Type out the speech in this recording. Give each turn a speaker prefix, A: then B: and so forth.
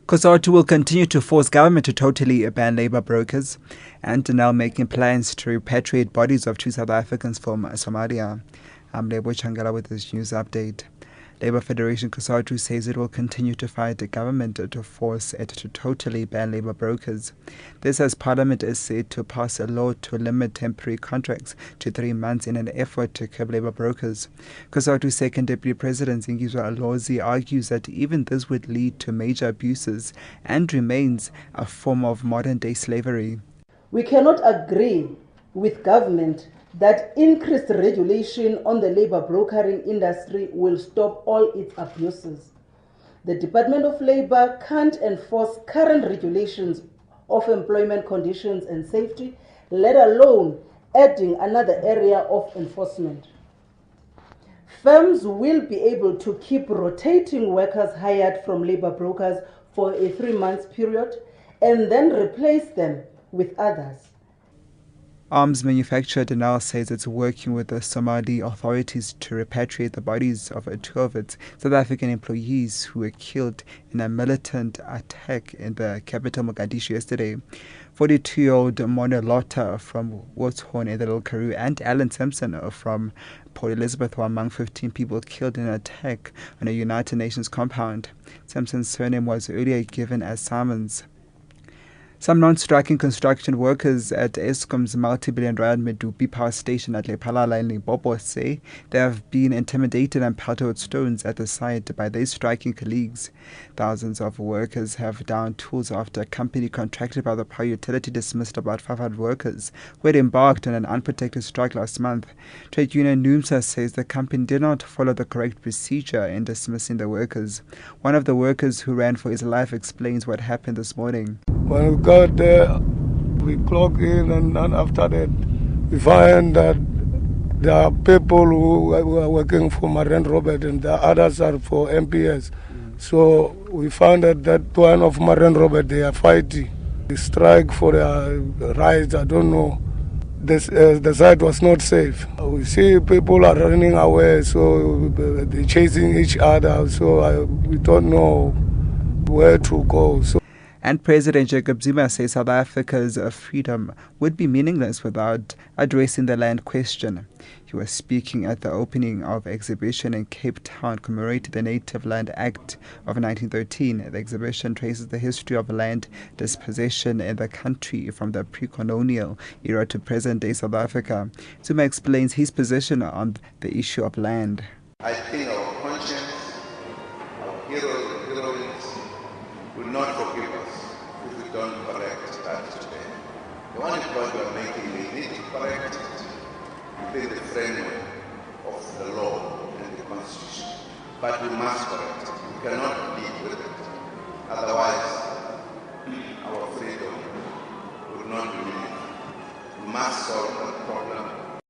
A: COSATU will continue to force government to totally ban labour brokers and now making plans to repatriate bodies of 2 South Africans from Somalia. I'm Lebo Changala with this news update. Labour Federation COSATU says it will continue to fight the government to force it to totally ban labour brokers. This as Parliament is set to pass a law to limit temporary contracts to 3 months in an effort to curb labour brokers. COSATU's second Deputy President Zingizwa Alozi argues that even this would lead to major abuses and remains a form of modern-day slavery.
B: We cannot agree with government that increased regulation on the labour brokering industry will stop all its abuses. The Department of Labour can't enforce current regulations of employment conditions and safety, let alone adding another area of enforcement. Firms will be able to keep rotating workers hired from labour brokers for a 3-month period and then replace them with others.
A: Arms manufacturer Denel says it's working with the Somali authorities to repatriate the bodies of 2 of its South African employees who were killed in a militant attack in the capital Mogadishu yesterday. 42-year-old Mona Lotta from Woodshoorn in the Little Karoo and Alan Simpson from Port Elizabeth were among 15 people killed in an attack on a United Nations compound. Simpson's surname was earlier given as Simons. Some non-striking construction workers at Eskom's multi-billion rand Medupi power station at Lephalala in Limpopo say they have been intimidated and pelted with stones at the site by their striking colleagues. Thousands of workers have downed tools after a company contracted by the power utility dismissed about 500 workers who had embarked on an unprotected strike last month. Trade union NUMSA says the company did not follow the correct procedure in dismissing the workers. One of the workers who ran for his life explains what happened this morning.
C: When we got there, we clock in, and then after that, we find that there are people who are working for Marine Robert and the others are for MPS. So we found that one of Marine Robert, they are fighting. They strike for their rights, I don't know. The site was not safe. We see people are running away, so they're chasing each other, so we don't know where to go.
A: And President Jacob Zuma says South Africa's freedom would be meaningless without addressing the land question. He was speaking at the opening of exhibition in Cape Town commemorating the Native Land Act of 1913. The exhibition traces the history of land dispossession in the country from the pre-colonial era to present-day South Africa. Zuma explains his position on the issue of land.
D: I think our conscience, our heroes and heroines will not forgive us if we don't correct that today. The only point we are making, we need to correct it within the framework of the law and the Constitution. But we must correct it. We cannot live with it. Otherwise, our freedom will not be meaningful. We must solve that problem